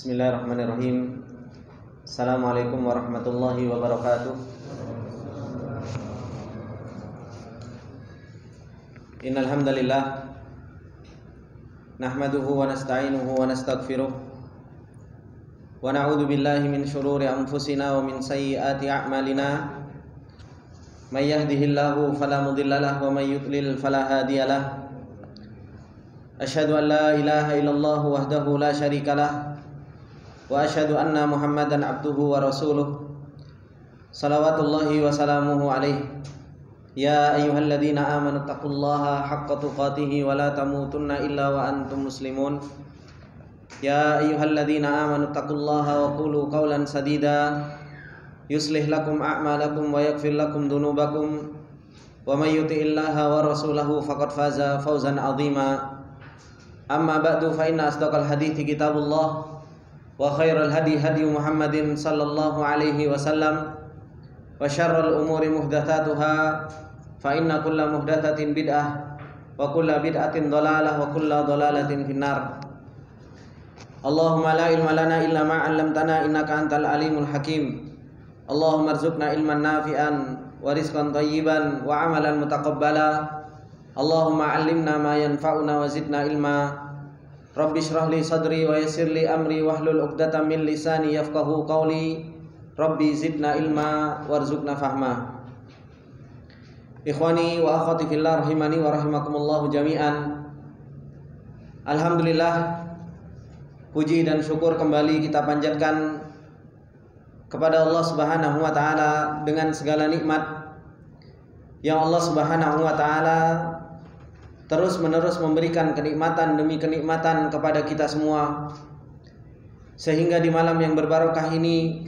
Bismillahirrahmanirrahim. Assalamualaikum warahmatullahi wabarakatuh. Innal hamdalillah nahmaduhu wa nasta'inuhu wa nastaghfiruh wa na'udzu billahi min shururi anfusina wa min sayyiati a'malina. May yahdihillahu fala mudhillalah wa may yudlil fala hadiyalah. Asyhadu an la ilaha illallah wahdahu la syarikalah wa asyhadu anna Muhammadan abduhu wa rasuluh. Salawatullahi wa salamuhu alaihi. Ya ayyuhalladzina amanu taqullaha haqqa tuqatih wa la tamutunna illa wa antum muslimun. Ya ayyuhalladzina amanu taqullaha wa qulu qawlan sadida yuslih lakum a'malakum wa yaghfir lakum dhunubakum wa may yuti'illaha wa rasulahu faqad faza fawzan 'azima. Amma ba'du fa inna asdaqal hadithi kitabullah wa khairal hadi hadi Muhammadin sallallahu alaihi wasallam wa syarrul umuri muhdatsatuha fa inna kulla muhdatsatin bid'ah wa kulla bid'atin dhalalah wa kulla dhalalatin finnar. Allahumma la ilma lana illa ma 'allamtana innaka antal alimul hakim. Allahumma arzuqna ilman nafi'an wa rizqan thayyiban wa 'amalan mutaqabbala. Allahumma 'allimna ma yanfa'una wa zidna ilma. Rabbi shrah li sadri wa yassir li amri wahlul 'uqdatam min lisani yafqahu qawli. Rabbi zidna ilma warzuqna fahma. Ikhwani wa akhwati fillah rahimani wa rahimakumullah jami'an. Alhamdulillah, puji dan syukur kembali kita panjatkan kepada Allah Subhanahu wa taala dengan segala nikmat yang Allah Subhanahu wa taala terus-menerus memberikan kenikmatan demi kenikmatan kepada kita semua, sehingga di malam yang berbarokah ini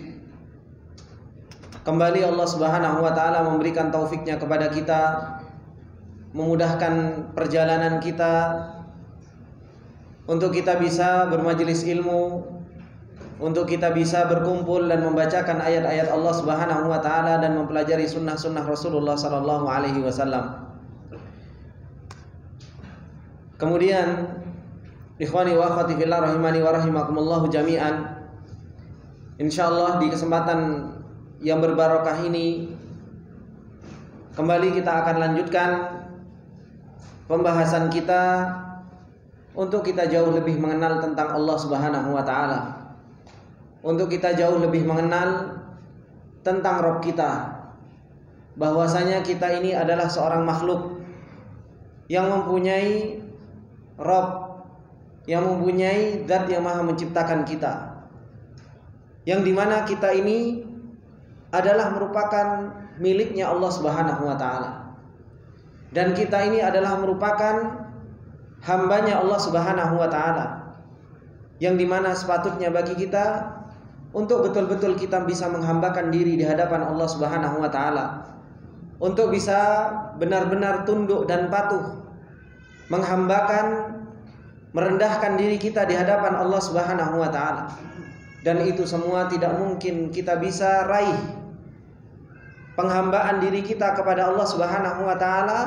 kembali Allah Subhanahu wa taala memberikan taufiknya kepada kita, memudahkan perjalanan kita untuk kita bisa bermajelis ilmu, untuk kita bisa berkumpul dan membacakan ayat-ayat Allah Subhanahu wa taala dan mempelajari sunnah-sunnah Rasulullah sallallahu alaihi wasallam. Kemudian ikhwani wa akhwati fillah rahimani wa rahimakumullah jami'an, insyaallah di kesempatan yang berbarokah ini kembali kita akan lanjutkan pembahasan kita untuk kita jauh lebih mengenal tentang Allah Subhanahu wa taala, untuk kita jauh lebih mengenal tentang Rabb kita, bahwasanya kita ini adalah seorang makhluk yang mempunyai Rabb, yang mempunyai zat yang maha menciptakan kita, yang dimana kita ini adalah merupakan miliknya Allah Subhanahu wa ta'ala, dan kita ini adalah merupakan hambanya Allah Subhanahu wa ta'ala, yang dimana sepatutnya bagi kita untuk betul-betul kita bisa menghambakan diri di hadapan Allah Subhanahu wa ta'ala, untuk bisa benar-benar tunduk dan patuh, menghambakan, merendahkan diri kita di hadapan Allah Subhanahu wa ta'ala. Dan itu semua tidak mungkin kita bisa raih penghambaan diri kita kepada Allah Subhanahu wa ta'ala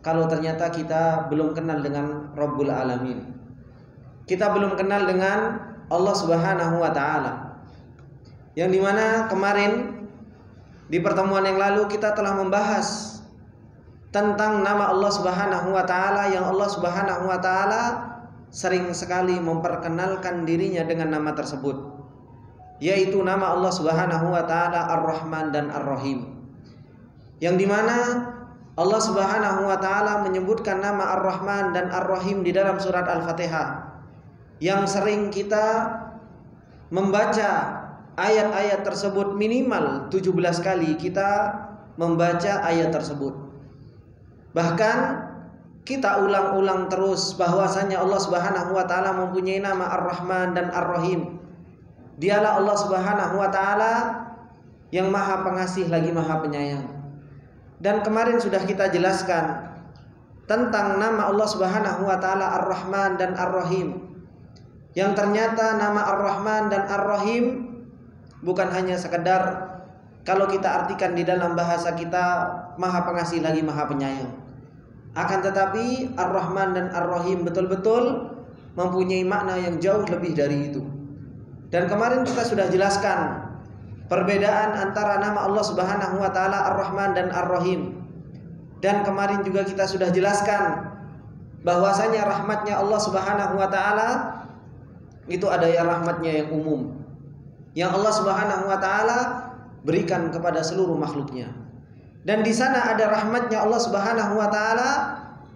kalau ternyata kita belum kenal dengan Rabbul Alamin, kita belum kenal dengan Allah Subhanahu wa ta'ala. Yang dimana kemarin di pertemuan yang lalu kita telah membahas tentang nama Allah Subhanahu wa ta'ala, yang Allah Subhanahu wa ta'ala sering sekali memperkenalkan dirinya dengan nama tersebut, yaitu nama Allah Subhanahu wa ta'ala Ar-Rahman dan Ar-Rahim, yang dimana Allah Subhanahu wa ta'ala menyebutkan nama Ar-Rahman dan Ar-Rahim di dalam surat Al-Fatihah, yang sering kita membaca ayat-ayat tersebut minimal 17 kali kita membaca ayat tersebut. Bahkan kita ulang-ulang terus bahwasanya Allah Subhanahu wa taala mempunyai nama Ar-Rahman dan Ar-Rahim. Dialah Allah Subhanahu wa taala yang Maha Pengasih lagi Maha Penyayang. Dan kemarin sudah kita jelaskan tentang nama Allah Subhanahu wa taala Ar-Rahman dan Ar-Rahim, yang ternyata nama Ar-Rahman dan Ar-Rahim bukan hanya sekedar kalau kita artikan di dalam bahasa kita Maha Pengasih lagi Maha Penyayang. Akan tetapi Ar-Rahman dan Ar-Rahim betul-betul mempunyai makna yang jauh lebih dari itu. Dan kemarin kita sudah jelaskan perbedaan antara nama Allah Subhanahu wa taala Ar-Rahman dan Ar-Rahim. Dan kemarin juga kita sudah jelaskan bahwasanya rahmatnya Allah Subhanahu wa taala itu ada yang rahmatnya yang umum, yang Allah Subhanahu wa taala berikan kepada seluruh makhluknya. Dan di sana ada rahmatnya Allah Subhanahu wa taala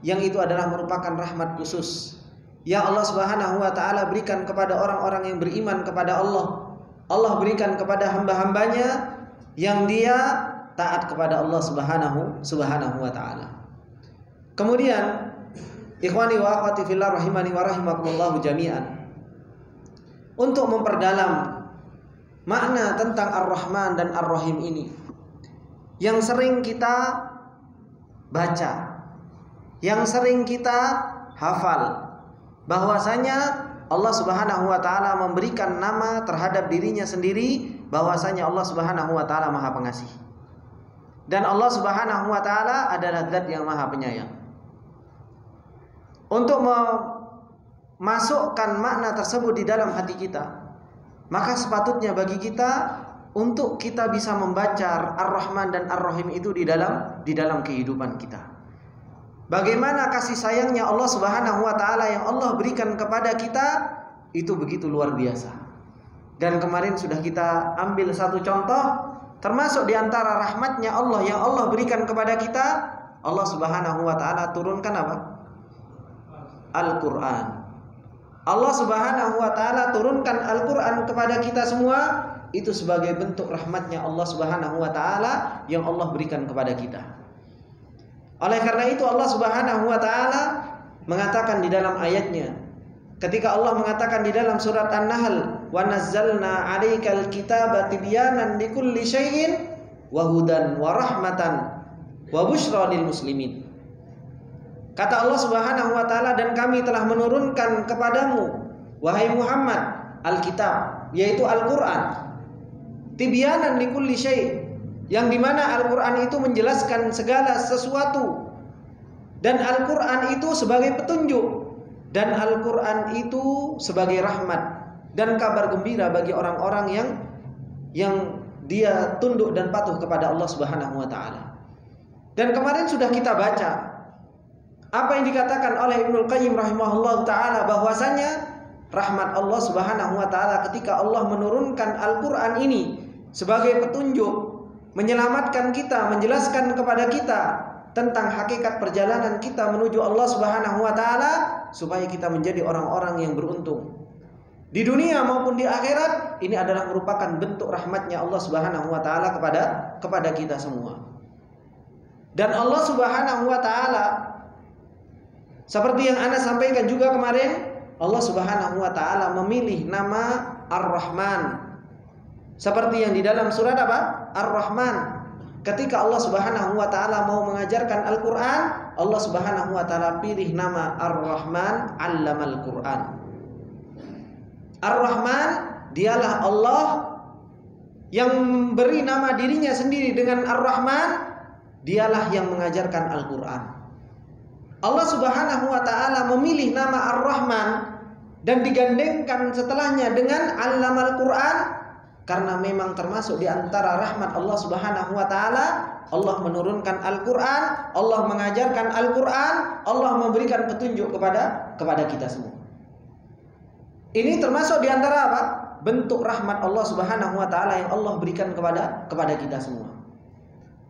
yang itu adalah merupakan rahmat khusus yang Allah Subhanahu wa taala berikan kepada orang-orang yang beriman kepada Allah. Allah berikan kepada hamba-hambanya yang dia taat kepada Allah Subhanahu wa taala. Kemudian ikhwani wa akhwati fillah rahimani wa rahimakumullah jami'an, untuk memperdalam makna tentang Ar-Rahman dan Ar-Rahim ini yang sering kita baca, yang sering kita hafal, bahwasanya Allah Subhanahu wa taala memberikan nama terhadap dirinya sendiri, bahwasanya Allah Subhanahu wa taala Maha Pengasih. Dan Allah Subhanahu wa taala adalah zat yang Maha Penyayang. Untuk memasukkan makna tersebut di dalam hati kita, maka sepatutnya bagi kita untuk kita bisa membaca Ar-Rahman dan Ar-Rahim itu di dalam kehidupan kita. Bagaimana kasih sayangnya Allah Subhanahu wa taala yang Allah berikan kepada kita itu begitu luar biasa. Dan kemarin sudah kita ambil satu contoh, termasuk di antara rahmatnya Allah yang Allah berikan kepada kita, Allah Subhanahu wa taala turunkan apa? Al-Qur'an. Allah Subhanahu wa taala turunkan Al-Qur'an kepada kita semua, itu sebagai bentuk rahmatnya Allah Subhanahu wa taala yang Allah berikan kepada kita. Oleh karena itu Allah Subhanahu wa taala mengatakan di dalam ayatnya, ketika Allah mengatakan di dalam surat An-Nahl, "Wa nazzalna 'alaikal kitaba tibyanan likulli syai'in wa hudan wa rahmatan wa busyra lil muslimin." Kata Allah Subhanahu wa taala, dan kami telah menurunkan kepadamu wahai Muhammad Alkitab, yaitu Al-Qur'an, tibyanan likulli syai', yang dimana Al-Quran itu menjelaskan segala sesuatu, dan Al-Quran itu sebagai petunjuk, dan Al-Quran itu sebagai rahmat dan kabar gembira bagi orang-orang yang dia tunduk dan patuh kepada Allah Subhanahu wa taala. Dan kemarin sudah kita baca apa yang dikatakan oleh Ibnu Qayyim rahimahullah taala, bahwasanya rahmat Allah Subhanahu wa taala ketika Allah menurunkan Al-Quran ini sebagai petunjuk, menyelamatkan kita, menjelaskan kepada kita tentang hakikat perjalanan kita menuju Allah Subhanahu wa taala, supaya kita menjadi orang-orang yang beruntung di dunia maupun di akhirat. Ini adalah merupakan bentuk rahmatnya Allah Subhanahu wa taala kepada kita semua. Dan Allah Subhanahu wa taala, seperti yang Ana sampaikan juga kemarin, Allah Subhanahu wa taala memilih nama Ar-Rahman. Seperti yang di dalam surat apa? Ar-Rahman. Ketika Allah Subhanahu wa taala mau mengajarkan Al-Qur'an, Allah Subhanahu wa taala pilih nama Ar-Rahman 'allamal Qur'an. Ar-Rahman dialah Allah yang beri nama dirinya sendiri dengan Ar-Rahman, dialah yang mengajarkan Al-Qur'an. Allah Subhanahu wa taala memilih nama Ar-Rahman dan digandengkan setelahnya dengan 'allamal Qur'an, karena memang termasuk di antara rahmat Allah Subhanahu wa taala, Allah menurunkan Al-Qur'an, Allah mengajarkan Al-Qur'an, Allah memberikan petunjuk kepada kita semua. Ini termasuk di antara apa? Bentuk rahmat Allah Subhanahu wa taala yang Allah berikan kepada kita semua.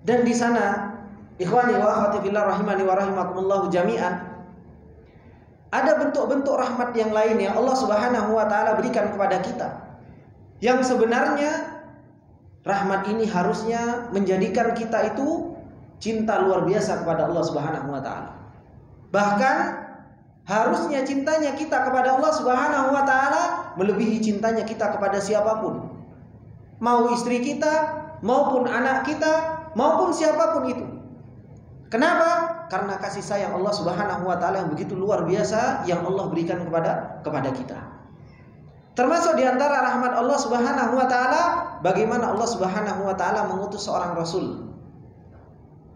Dan di sana, ikhwani wa akhwati fillah rahimani wa rahimakumullah jami'an, ada bentuk-bentuk rahmat yang lain yang Allah Subhanahu wa taala berikan kepada kita, yang sebenarnya rahmat ini harusnya menjadikan kita itu cinta luar biasa kepada Allah Subhanahu wa taala. Bahkan harusnya cintanya kita kepada Allah Subhanahu wa taala melebihi cintanya kita kepada siapapun. Mau istri kita, maupun anak kita, maupun siapapun itu. Kenapa? Karena kasih sayang Allah Subhanahu wa taala yang begitu luar biasa yang Allah berikan kepada kita. Termasuk di antara rahmat Allah Subhanahu wa taala, bagaimana Allah Subhanahu wa taala mengutus seorang rasul.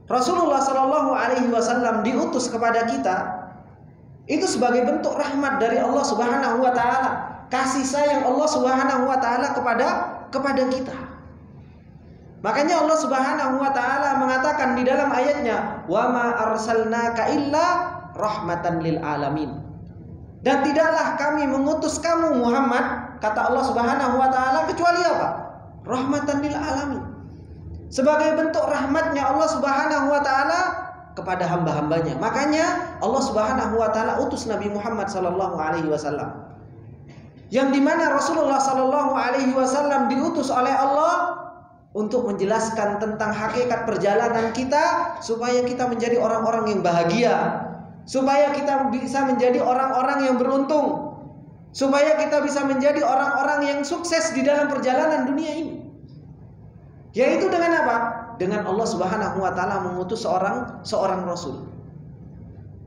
Rasulullah sallallahu alaihi wasallam diutus kepada kita itu sebagai bentuk rahmat dari Allah Subhanahu wa taala. kasih sayang Allah Subhanahu wa taala kepada kita. Makanya Allah Subhanahu wa taala mengatakan di dalam ayatnya, "Wa ma arsalnaka illa rahmatan lil alamin." Dan tidaklah kami mengutus kamu Muhammad, kata Allah Subhanahu wa taala, kecuali apa? Rahmatan lil alamin. Sebagai bentuk rahmatnya Allah Subhanahu wa taala kepada hamba-hambanya. Makanya Allah Subhanahu wa taala utus Nabi Muhammad sallallahu alaihi wasallam. Yang dimana Rasulullah sallallahu alaihi wasallam diutus oleh Allah untuk menjelaskan tentang hakikat perjalanan kita supaya kita menjadi orang-orang yang bahagia, supaya kita bisa menjadi orang-orang yang beruntung, supaya kita bisa menjadi orang-orang yang sukses di dalam perjalanan dunia ini. Yaitu dengan apa? Dengan Allah Subhanahu wa taala mengutus seorang rasul.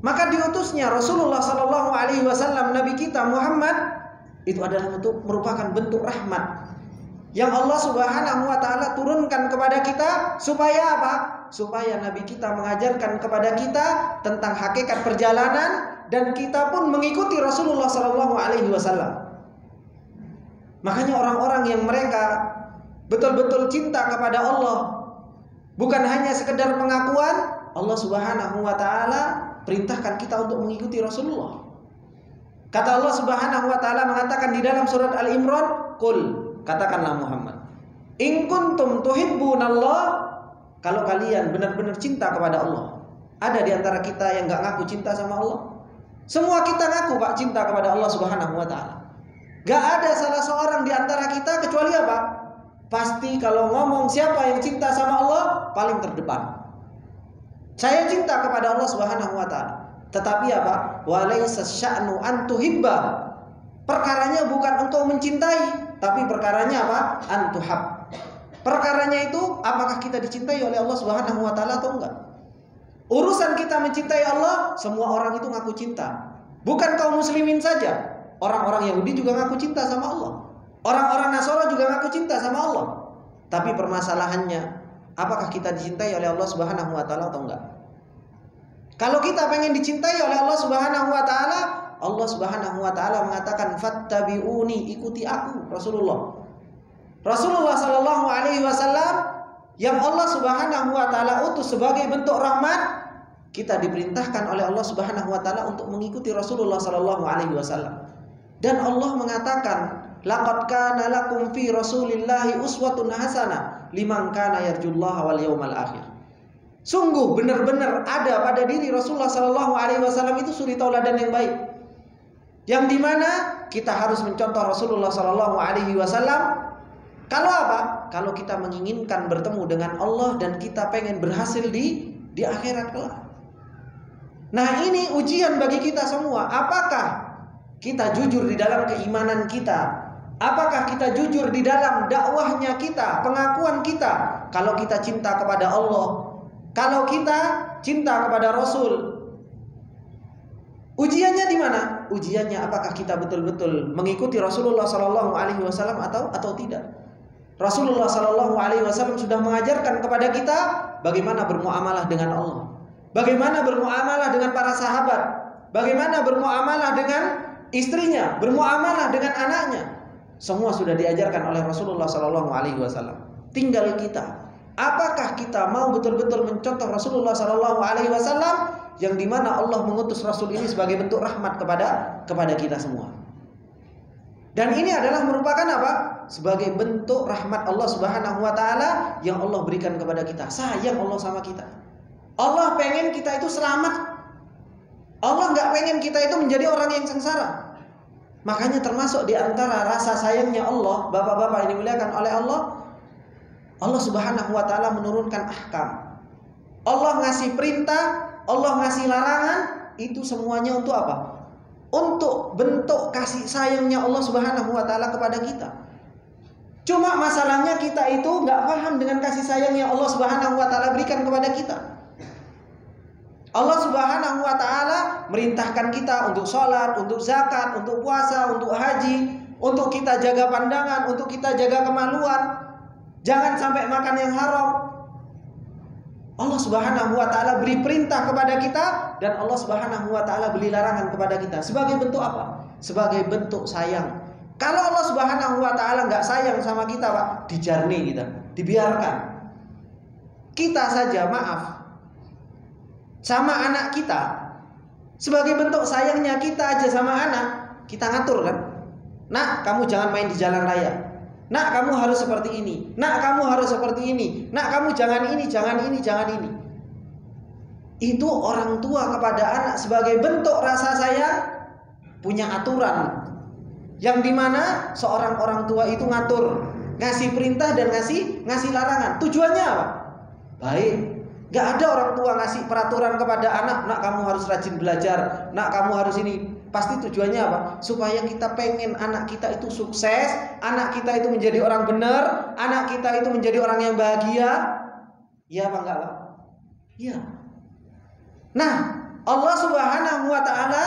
Maka diutusnya Rasulullah sallallahu alaihi wasallam, nabi kita Muhammad, itu adalah merupakan bentuk rahmat yang Allah Subhanahu wa taala turunkan kepada kita supaya apa? Supaya nabi kita mengajarkan kepada kita tentang hakikat perjalanan dan kita pun mengikuti Rasulullah sallallahu alaihi wasallam. Makanya orang-orang yang mereka betul-betul cinta kepada Allah, bukan hanya sekedar pengakuan, Allah Subhanahu wa taala perintahkan kita untuk mengikuti Rasulullah. Kata Allah Subhanahu wa taala mengatakan di dalam surat Al-Imran, "Qul," katakanlah Muhammad, "in kuntum tuhibbunallah," kalau kalian benar-benar cinta kepada Allah. Ada di antara kita yang enggak ngaku cinta sama Allah? Semua kita ngaku Pak cinta kepada Allah Subhanahu wa taala. Enggak ada salah seorang di antara kita kecuali apa? Pasti kalau ngomong siapa yang cinta sama Allah paling terdepan. Saya cinta kepada Allah Subhanahu wa taala. Tetapi apa? Walaysa sya'nu an tuhibba. Perkaranya bukan engkau mencintai, tapi perkaranya apa? An tuhab. Perkaranya itu apakah kita dicintai oleh Allah Subhanahu wa taala atau enggak? Urusan kita mencintai Allah, semua orang itu ngaku cinta. Bukan kaum muslimin saja. Orang-orang Yahudi juga ngaku cinta sama Allah. Orang-orang Nasara juga ngaku cinta sama Allah. Tapi permasalahannya, apakah kita dicintai oleh Allah Subhanahu wa taala atau enggak? Kalau kita pengen dicintai oleh Allah Subhanahu wa taala, Allah Subhanahu wa taala mengatakan, "Fattabi'uni," ikuti aku, Rasulullah. Rasulullah sallallahu alaihi wasallam yang Allah Subhanahu wa taala utus sebagai bentuk rahmat, kita diperintahkan oleh Allah Subhanahu wa taala untuk mengikuti Rasulullah sallallahu alaihi wasallam. Dan Allah mengatakan, "Laqad kana lakum fi Rasulillahi uswatun hasanah liman kana yarjullaha wal yawmal akhir." Sungguh benar-benar ada pada diri Rasulullah sallallahu alaihi wasallam itu suri tauladan yang baik. Yang dimana kita harus mencontoh Rasulullah sallallahu alaihi wasallam. Kalau apa? Kalau kita menginginkan bertemu dengan Allah dan kita pengen berhasil di akhirat kelak. Nah, ini ujian bagi kita semua. Apakah kita jujur di dalam keimanan kita? Apakah kita jujur di dalam dakwahnya kita, pengakuan kita? Kalau kita cinta kepada Allah, kalau kita cinta kepada Rasul, ujiannya di mana? Ujiannya apakah kita betul-betul mengikuti Rasulullah Sallallahu Alaihi Wasallam atau tidak? Rasulullah Sallallahu Alaihi Wasallam sudah mengajarkan kepada kita bagaimana bermuamalah dengan Allah, bagaimana bermuamalah dengan para sahabat, bagaimana bermuamalah dengan istrinya, bermuamalah dengan anaknya. Semua sudah diajarkan oleh Rasulullah Sallallahu Alaihi Wasallam. Tinggal kita, apakah kita mau betul-betul mencontoh Rasulullah Sallallahu Alaihi Wasallam yang dimana Allah mengutus Rasul ini sebagai bentuk rahmat kepada kita semua. Dan ini adalah merupakan apa? Sebagai bentuk rahmat Allah Subhanahu wa taala yang Allah berikan kepada kita. Sayang Allah sama kita. Allah pengen kita itu selamat. Allah nggak pengen kita itu menjadi orang yang sengsara. Makanya termasuk di antara rasa sayangnya Allah, bapak-bapak yang dimuliakan oleh Allah, Allah Subhanahu wa taala menurunkan ahkam. Allah ngasih perintah, Allah ngasih larangan, itu semuanya untuk apa? Untuk bentuk kasih sayangnya Allah Subhanahu wa taala kepada kita. Cuma masalahnya kita itu nggak paham dengan kasih sayang yang Allah Subhanahu wa taala berikan kepada kita. Allah Subhanahu wa taala merintahkan kita untuk sholat, untuk zakat, untuk puasa, untuk haji, untuk kita jaga pandangan, untuk kita jaga kemaluan. Jangan sampai makan yang haram. Allah Subhanahu wa taala beri perintah kepada kita dan Allah Subhanahu wa taala beri larangan kepada kita. Sebagai bentuk apa? Sebagai bentuk sayang. Kalau Allah Subhanahu wa taala nggak sayang sama kita, Pak, dijarni kita, dibiarkan. Kita saja maaf sama anak kita, sebagai bentuk sayangnya kita aja sama anak, kita ngatur kan. Nak, kamu jangan main di jalan raya. Nak, kamu harus seperti ini. Nak, kamu harus seperti ini. Nak, kamu jangan ini, jangan ini, jangan ini. Itu orang tua kepada anak sebagai bentuk rasa sayang, punya aturan. Yang dimana seorang orang tua itu ngatur, ngasih perintah dan ngasih larangan. Tujuannya apa? Baik. Gak ada orang tua ngasih peraturan kepada anak, nak kamu harus rajin belajar, nak kamu harus ini. Pasti tujuannya apa? Supaya kita pengen anak kita itu sukses, anak kita itu menjadi orang benar, anak kita itu menjadi orang yang bahagia. Iya apa enggak, Pak? Iya. Nah, Allah Subhanahu wa taala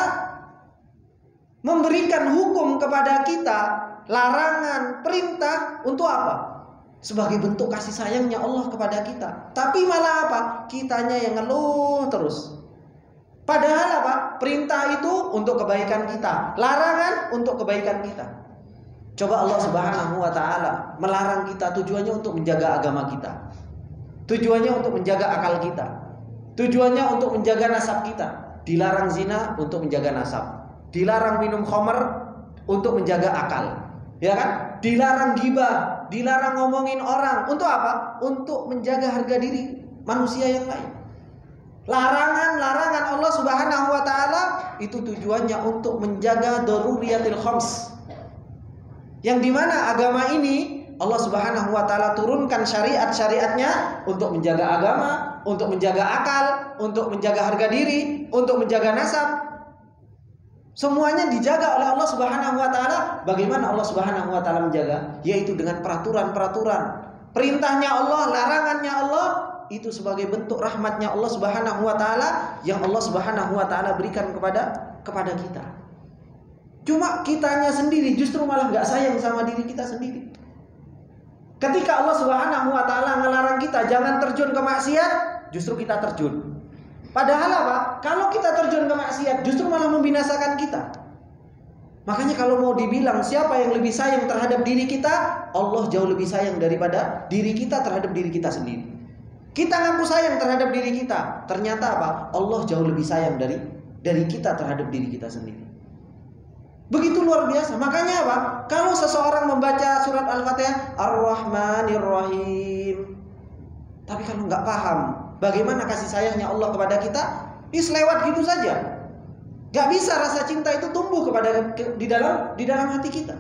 memberikan hukum kepada kita, larangan, perintah untuk apa? Sebagai bentuk kasih sayangnya Allah kepada kita. Tapi malah apa? Kitanya yang ngeluh terus. Padahal apa? Perintah itu untuk kebaikan kita, larangan untuk kebaikan kita. Coba Allah Subhanahu wa taala melarang kita, tujuannya untuk menjaga agama kita. Tujuannya untuk menjaga akal kita. Tujuannya untuk menjaga nasab kita. Dilarang zina untuk menjaga nasab. Dilarang minum khamr untuk menjaga akal. Ya kan? Dilarang ghibah, dilarang ngomongin orang. Untuk apa? Untuk menjaga harga diri manusia yang lain. Larangan Allah Subhanahu wa taala itu tujuannya untuk menjaga daruriyatil khams. Yang dimana agama ini Allah Subhanahu wa taala turunkan syariat-syariatnya untuk menjaga agama, untuk menjaga akal, untuk menjaga harga diri, untuk menjaga nasab. Semuanya dijaga oleh Allah Subhanahu wa taala. Bagaimana Allah Subhanahu wa taala menjaga? Yaitu dengan peraturan-peraturan. Perintahnya Allah, larangannya Allah, itu sebagai bentuk rahmatnya Allah Subhanahu wa taala yang Allah Subhanahu wa taala berikan kepada kita. Cuma kitanya sendiri justru malah enggak sayang sama diri kita sendiri. Ketika Allah Subhanahu wa taala ngelarang kita jangan terjun ke maksiat, justru kita terjun. Padahal apa? Kalau kita terjun ke maksiat justru malah membinasakan kita. Makanya kalau mau dibilang siapa yang lebih sayang terhadap diri kita, Allah jauh lebih sayang daripada diri kita terhadap diri kita sendiri. Kita ngaku sayang terhadap diri kita, ternyata apa? Allah jauh lebih sayang dari kita terhadap diri kita sendiri. Begitu luar biasa. Makanya apa? Kalau seseorang membaca surat Al-Fatihah Ar-Rahmanir Rahim, tapi kalau nggak paham bagaimana kasih sayangnya Allah kepada kita, lewat gitu saja. Gak bisa rasa cinta itu tumbuh di dalam hati kita.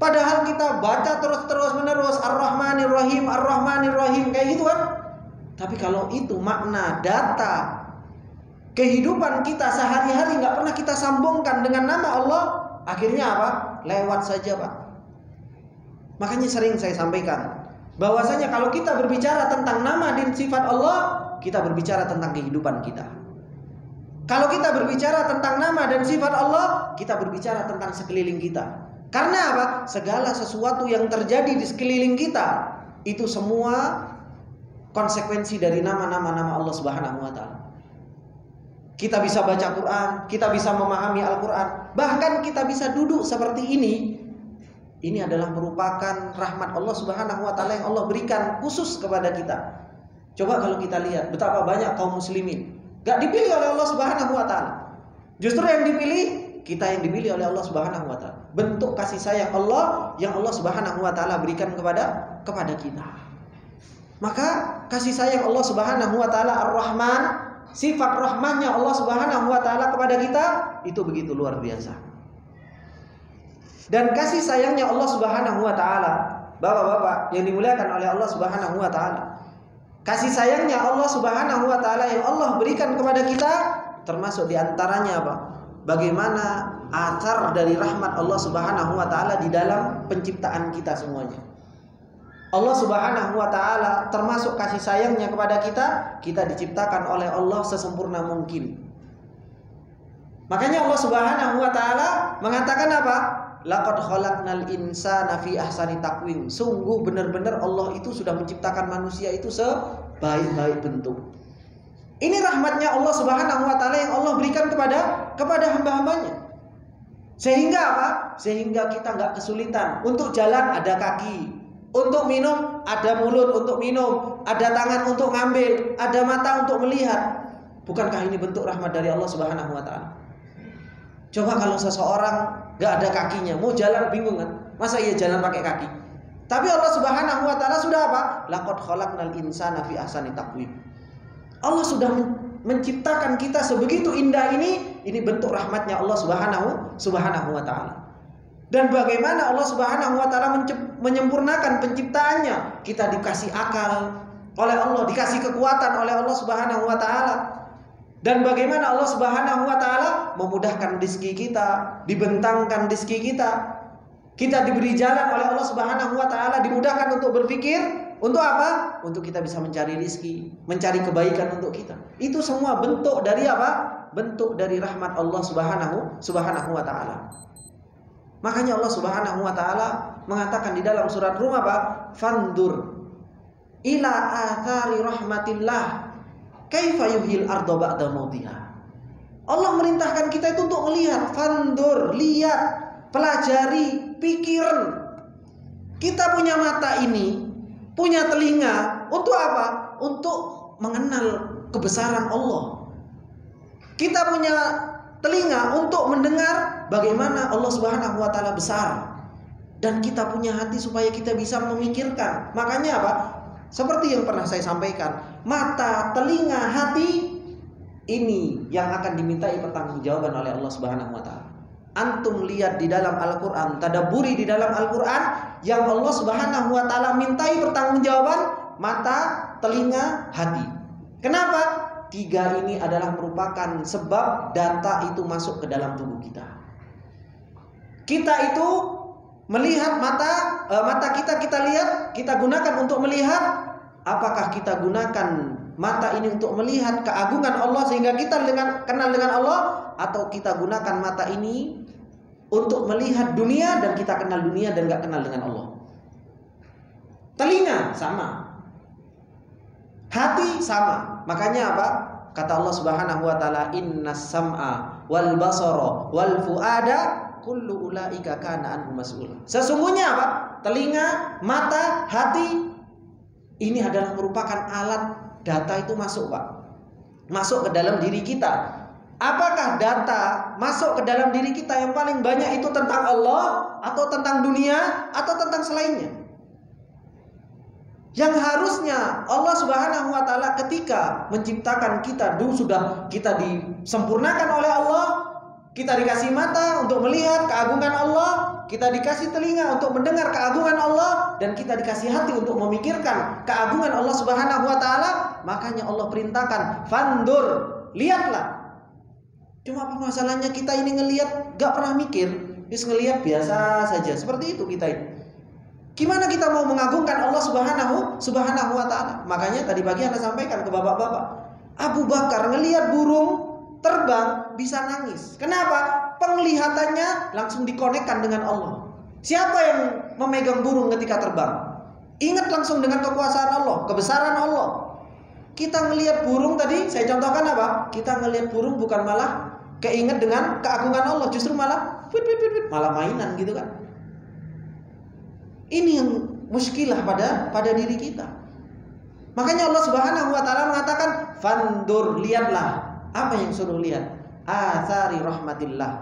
Padahal kita baca terus menerus Ar-Rahmanir Rahim, Ar-Rahmanir Rahim kayak gitu kan. Tapi kalau itu makna data kehidupan kita sehari-hari nggak pernah kita sambungkan dengan nama Allah, akhirnya apa? Lewat saja, Pak. Makanya sering saya sampaikan bahwasanya kalau kita berbicara tentang nama dan sifat Allah, kita berbicara tentang kehidupan kita. Kalau kita berbicara tentang nama dan sifat Allah, kita berbicara tentang sekeliling kita. Karena apa? Segala sesuatu yang terjadi di sekeliling kita itu semua konsekuensi dari nama-nama Allah Subhanahu wa taala. Kita bisa baca Quran, kita bisa memahami Al-Quran, bahkan kita bisa duduk seperti ini. Ini adalah merupakan rahmat Allah Subhanahu wa taala yang Allah berikan khusus kepada kita. Coba kalau kita lihat betapa banyak kaum muslimin gak dipilih oleh Allah Subhanahu wa taala. Justru yang dipilih, kita yang dipilih oleh Allah Subhanahu wa taala. Bentuk kasih sayang Allah yang Allah Subhanahu wa taala berikan kepada kita. Maka kasih sayang Allah Subhanahu wa taala Ar-Rahman, sifat rahmannya Allah Subhanahu wa taala kepada kita itu begitu luar biasa. Dan kasih sayangnya Allah Subhanahu wa taala, Bapak-bapak yang dimuliakan oleh Allah Subhanahu wa taala, kasih sayangnya Allah Subhanahu wa taala yang Allah berikan kepada kita termasuk diantaranya apa? Bagaimana asar dari rahmat Allah Subhanahu wa taala di dalam penciptaan kita semuanya. Allah Subhanahu wa taala termasuk kasih sayangnya kepada kita diciptakan oleh Allah sesempurna mungkin. Makanya Allah Subhanahu wa taala mengatakan apa? Laqad khalaqnal insana fi ahsani taqwim. Sungguh benar-benar Allah itu sudah menciptakan manusia itu sebaik-baik bentuk. Ini rahmatnya Allah Subhanahu wa taala yang Allah berikan kepada hamba-hambanya. Sehingga apa? Sehingga kita nggak kesulitan. Untuk jalan ada kaki, untuk minum ada mulut untuk minum, ada tangan untuk ngambil, ada mata untuk melihat. Bukankah ini bentuk rahmat dari Allah Subhanahu wa taala? Coba kalau seseorang nggak ada kakinya, mau jalan bingung kan? Masa ia jalan pakai kaki? Tapi Allah Subhanahu wa taala sudah apa? Laqad khalaqnal insana fi ahsani taqwim. Allah sudah menciptakan kita sebegitu indah ini bentuk rahmatnya Allah Subhanahu wa taala. Dan bagaimana Allah Subhanahu wa taala menyempurnakan penciptaannya? Kita dikasih akal oleh Allah, dikasih kekuatan oleh Allah Subhanahu wa taala. Dan bagaimana Allah Subhanahu wa taala memudahkan rezeki kita, dibentangkan rezeki kita. Kita diberi jalan oleh Allah Subhanahu wa taala, dimudahkan untuk berpikir, untuk apa? Untuk kita bisa mencari rezeki, mencari kebaikan untuk kita. Itu semua bentuk dari apa? Bentuk dari rahmat Allah Subhanahu wa taala. Makanya Allah Subhanahu wa taala mengatakan di dalam surat Rum apa? Fandur ila athari rahmatillah kaifa yuhyil arda ba'da mautiha. Allah merintahkan kita itu untuk melihat, fandur, lihat, pelajari, pikiran. Kita punya mata ini, punya telinga untuk apa? Untuk mengenal kebesaran Allah. Kita punya telinga untuk mendengar bagaimana Allah Subhanahu wa taala besar. Dan kita punya hati supaya kita bisa memikirkan. Makanya apa? Seperti yang pernah saya sampaikan, mata, telinga, hati ini yang akan dimintai pertanggungjawaban oleh Allah Subhanahu wa taala. Antum lihat di dalam Al-Qur'an, tadabburi di dalam Al-Qur'an yang Allah Subhanahu wa taala mintai pertanggungjawaban mata, telinga, hati. Kenapa? 3 ini adalah merupakan sebab data itu masuk ke dalam tubuh kita. Kita itu melihat mata kita lihat, kita gunakan untuk melihat. Apakah kita gunakan mata ini untuk melihat keagungan Allah sehingga kita kenal dengan Allah, atau kita gunakan mata ini untuk melihat dunia dan kita kenal dunia dan gak kenal dengan Allah? Telinga sama, hati sama. Makanya apa? Kata Allah Subhanahu wa taala, innas sam'a wal basara wal fuada kullu ulaika kana anhu mas'ula. Sesungguhnya apa? Telinga, mata, hati ini adalah merupakan alat data itu masuk, Pak. Masuk ke dalam diri kita. Apakah data masuk ke dalam diri kita yang paling banyak itu tentang Allah atau tentang dunia atau tentang selainnya? Yang harusnya Allah Subhanahu wa taala ketika menciptakan kita dulu sudah kita disempurnakan oleh Allah, kita dikasih mata untuk melihat keagungan Allah, kita dikasih telinga untuk mendengar keagungan Allah, dan kita dikasih hati untuk memikirkan keagungan Allah Subhanahu wa taala. Makanya Allah perintahkan, fandur, lihatlah. Cuma masalahnya kita ini ngelihat gak pernah mikir, terus ngelihat biasa saja. Seperti itu kita ini. Gimana kita mau mengagungkan Allah Subhanahu wa taala? Makanya tadi pagi Anda sampaikan ke bapak-bapak, Abu Bakar ngelihat burung terbang bisa nangis. Kenapa? Penglihatannya langsung dikonekkan dengan Allah. Siapa yang memegang burung ketika terbang? Ingat langsung dengan kekuasaan Allah, kebesaran Allah. Kita ngelihat burung tadi, saya contohkan apa? Kita ngelihat burung bukan malah keinget dengan keagungan Allah, justru malah malah mainan gitu kan. Ini yang muskilah pada diri kita. Makanya Allah Subhanahu wa taala mengatakan, fandur, lihatlah. Apa yang suruh lihat? Athari rahmatillah.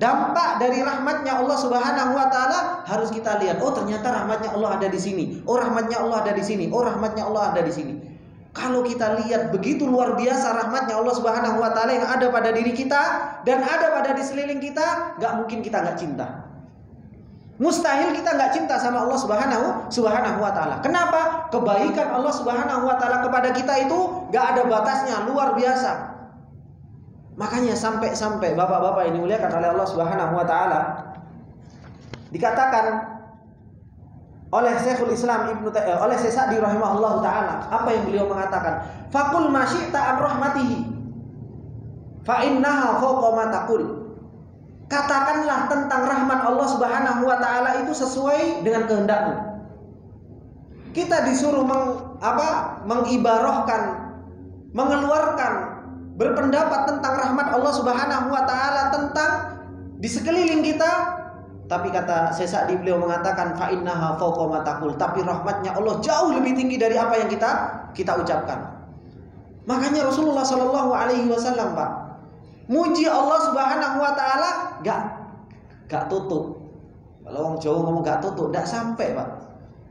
Dampak dari rahmatnya Allah Subhanahu wa taala harus kita lihat. Oh, ternyata rahmatnya Allah ada di sini. Oh, rahmatnya Allah ada di sini. Oh, rahmatnya Allah ada di sini. Kalau kita lihat begitu luar biasa rahmatnya Allah Subhanahu wa taala yang ada pada diri kita dan ada pada di sekeliling kita, gak mungkin kita gak cinta. Mustahil kita gak cinta sama Allah Subhanahu wa taala. Kenapa? Kebaikan Allah Subhanahu wa taala kepada kita itu gak ada batasnya, luar biasa. Makanya sampai bapak-bapak ini dimuliakan oleh Allah Subhanahu wa taala, dikatakan oleh Syekhul Islam oleh Syekh Sa'di rahimahullah taala, apa yang beliau mengatakan? Faqul ma syi'ta an rahmatihi fa innaha fawqa ma taqul. Katakanlah tentang rahmat Allah Subhanahu wa taala itu sesuai dengan kehendakmu. Kita disuruh mengibarahkan, mengeluarkan, berpendapat tentang rahmat Allah Subhanahu wa taala, tentang di sekeliling kita. Tapi kata Syekh Sa'di, beliau mengatakan fa innaha fawqa ma taqul, tapi rahmatnya Allah jauh lebih tinggi dari apa yang kita ucapkan. Makanya Rasulullah Shallallahu Alaihi Wasallam, Pak, muji Allah Subhanahu Wa Taala gak tutup. Kalau orang Jawa ngomong gak tutup, gak sampai, Pak.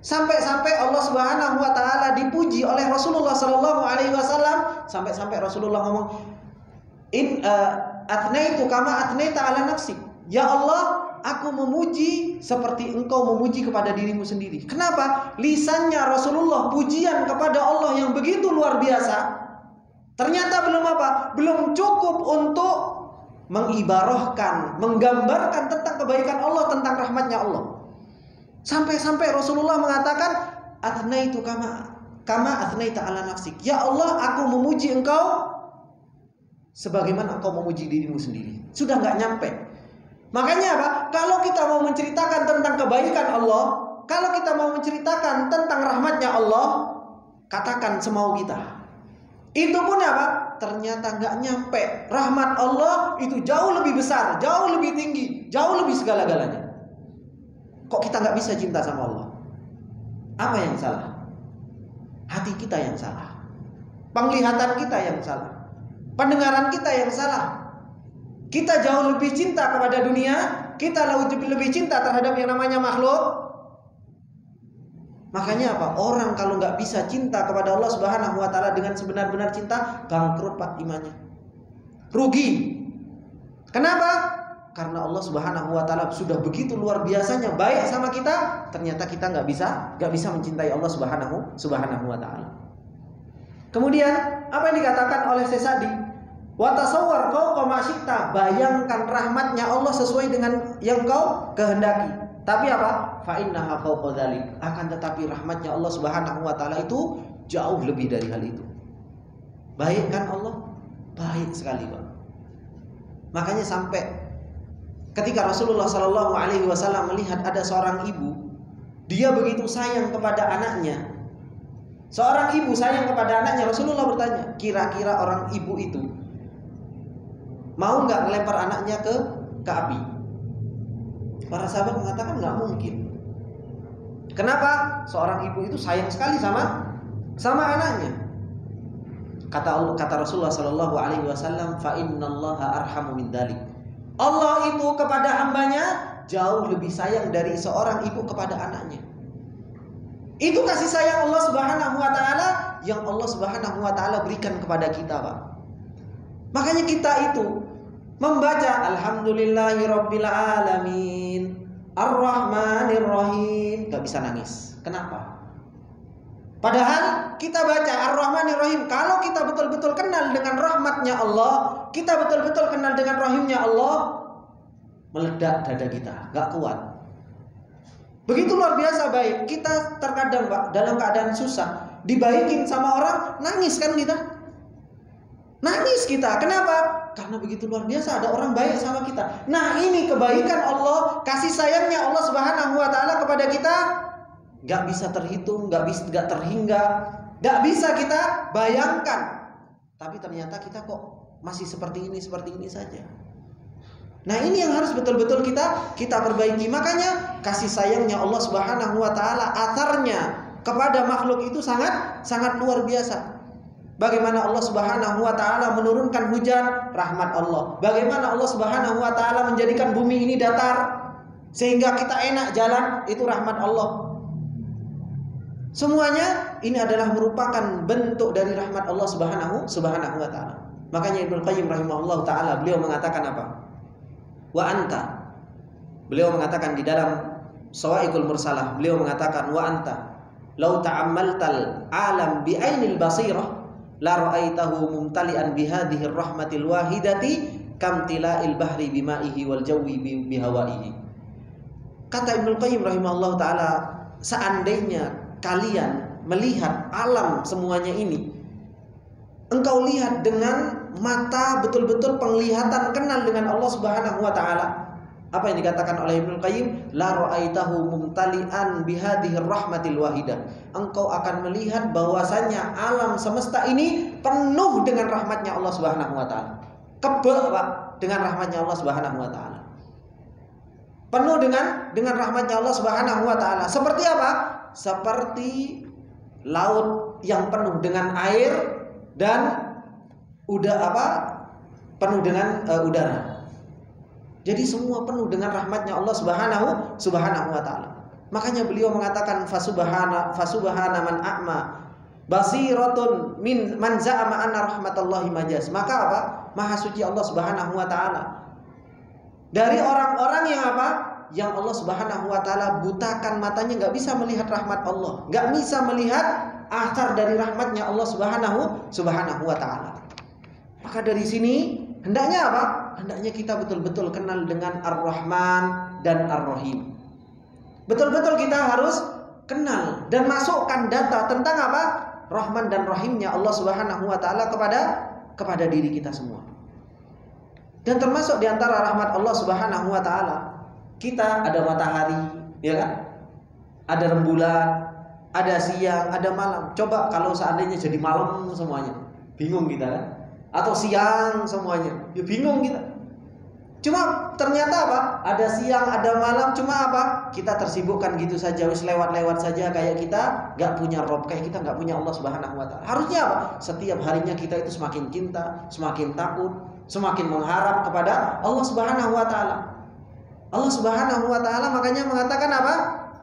Sampai Allah Subhanahu Wa Taala dipuji oleh Rasulullah Shallallahu Alaihi Wasallam, sampai Rasulullah ngomong, athnaitu kama athnaita ala nafsi. Ya Allah, aku memuji seperti engkau memuji kepada dirimu sendiri. Kenapa? Lisannya Rasulullah pujian kepada Allah yang begitu luar biasa. Ternyata belum apa? Belum cukup untuk mengibarahkan, menggambarkan tentang kebaikan Allah, tentang rahmatnya Allah. Sampai Rasulullah mengatakan, athnaitu kama athnaita ala nafsik. Ya Allah, aku memuji engkau sebagaimana engkau memuji dirimu sendiri. Sudah nggak nyampe. Makanya apa? Kalau kita mau menceritakan tentang kebaikan Allah, kalau kita mau menceritakan tentang rahmatnya Allah, katakan semau kita. Itu pun apa? Ternyata nggak nyampe. Rahmat Allah itu jauh lebih besar, jauh lebih tinggi, jauh lebih segala-galanya. Kok kita nggak bisa cinta sama Allah? Apa yang salah? Hati kita yang salah, penglihatan kita yang salah, pendengaran kita yang salah. Kita jauh lebih cinta kepada dunia, kita lebih cinta terhadap yang namanya makhluk. Makanya apa? Orang kalau nggak bisa cinta kepada Allah Subhanahu Wa Taala dengan sebenar-benar cinta, bangkrut, Pak, imannya, rugi. Kenapa? Karena Allah Subhanahu Wa Taala sudah begitu luar biasanya baik sama kita, ternyata kita nggak bisa mencintai Allah Subhanahu Wa Taala. Kemudian apa yang dikatakan oleh Syekh Sa'di? Wa tasawwar fawqa ma syi'ta, bayangkan rahmatnya Allah sesuai dengan yang kau kehendaki. Tapi apa? Fa innaha fawqa dzalik. Akan tetapi rahmatnya Allah Subhanahu Wa Taala itu jauh lebih dari hal itu. Baik kan Allah? Baik sekali, Pak. Makanya sampai ketika Rasulullah Shallallahu Alaihi Wasallam melihat ada seorang ibu, dia begitu sayang kepada anaknya. Seorang ibu sayang kepada anaknya. Rasulullah bertanya, kira-kira orang ibu itu mau nggak melempar anaknya ke api? Para sahabat mengatakan nggak mungkin. Kenapa? Seorang ibu itu sayang sekali sama anaknya. Kata Rasulullah Shallallahu Alaihi Wasallam, fa innallaha arhamu min dzalik. Allah itu kepada hambanya jauh lebih sayang dari seorang ibu kepada anaknya. Itu kasih sayang Allah Subhanahu Wa Taala yang Allah Subhanahu Wa Taala berikan kepada kita, Pak. Makanya kita itu membaca Alhamdulillahirabbil alamin Ar-Rahmanir Rahim gak bisa nangis. Kenapa? Padahal kita baca Ar-Rahmanir Rahim, kalau kita betul-betul kenal dengan rahmatnya Allah, kita betul-betul kenal dengan rahimnya Allah, meledak dada kita, gak kuat. Begitu luar biasa baik. Kita terkadang, Pak, dalam keadaan susah, dibaikin sama orang, nangis kan kita? Nangis kita. Kenapa? Karena begitu luar biasa ada orang baik sama kita. Nah, ini kebaikan Allah, kasih sayangnya Allah Subhanahu Wa Taala kepada kita, gak bisa terhitung, gak terhingga, gak bisa kita bayangkan. Tapi ternyata kita kok masih seperti ini saja. Nah, ini yang harus betul-betul kita perbaiki. Makanya kasih sayangnya Allah Subhanahu Wa Taala, atharnya kepada makhluk itu sangat luar biasa. Bagaimana Allah Subhanahu Wa Taala menurunkan hujan, rahmat Allah. Bagaimana Allah Subhanahu Wa Taala menjadikan bumi ini datar sehingga kita enak jalan, itu rahmat Allah. Semuanya ini adalah merupakan bentuk dari rahmat Allah Subhanahu Wa Taala. Makanya Ibnu Qayyim rahimahullah taala beliau mengatakan apa? Wa anta. Beliau mengatakan di dalam Shawaiqul Mursalah, beliau mengatakan wa anta law ta'ammaltal alam bi ainil basirah la ra'aitahu mumtali'an bihadhihi rahmatil wahidati kamtila'il bahri bima'ihi wal jawi bihawaihi. Kata Ibnu Qayyim rahimahullah taala, seandainya kalian melihat alam semuanya ini, engkau lihat dengan mata betul-betul penglihatan kenal dengan Allah Subhanahu Wa Taala. Apa yang dikatakan oleh Ibnu Qayyim? La ra'aitahu mumtali'an bihadhihi rahmatil wahidah. Engkau akan melihat bahwasanya alam semesta ini penuh dengan rahmatnya Allah Subhanahu Wa Taala. Kebal, Pak, dengan rahmatnya Allah Subhanahu Wa Taala. penuh dengan rahmatnya Allah Subhanahu wa taala. Seperti apa? Seperti laut yang penuh dengan air dan penuh dengan udara. Jadi semua penuh dengan rahmatnya Allah Subhanahu wa taala. Makanya beliau mengatakan fasubhana man a'ma basiratun min man za'ama anna rahmatallahi majaz. Maka apa? Maha suci Allah Subhanahu wa taala dari orang-orang yang apa? Yang Allah Subhanahu wa taala butakan matanya, enggak bisa melihat rahmat Allah, enggak bisa melihat athar dari rahmatnya Allah Subhanahu wa taala. Maka dari sini hendaknya apa? Hendaknya kita betul-betul kenal dengan Ar-Rahman dan Ar-Rahim. Betul-betul kita harus kenal dan masukkan data tentang apa? Rahman dan Rahimnya Allah Subhanahu wa taala kepada diri kita semua. Dan termasuk di antara rahmat Allah Subhanahu wa taala, kita ada matahari, ya kan? Ada rembulan, ada siang, ada malam. Coba kalau seandainya jadi malam semuanya, bingung kita kan? Atau siang semuanya, ya bingung kita. Cuma ternyata apa? Ada siang, ada malam, cuma apa? Kita tersibukkan gitu saja, wis lewat-lewat saja, kayak kita nggak punya Rob, kayak kita nggak punya Allah Subhanahu wa taala. Harusnya apa? Setiap harinya kita itu semakin cinta, semakin takut, semakin mengharap kepada Allah Subhanahu wa taala. Allah Subhanahu wa taala makanya mengatakan apa?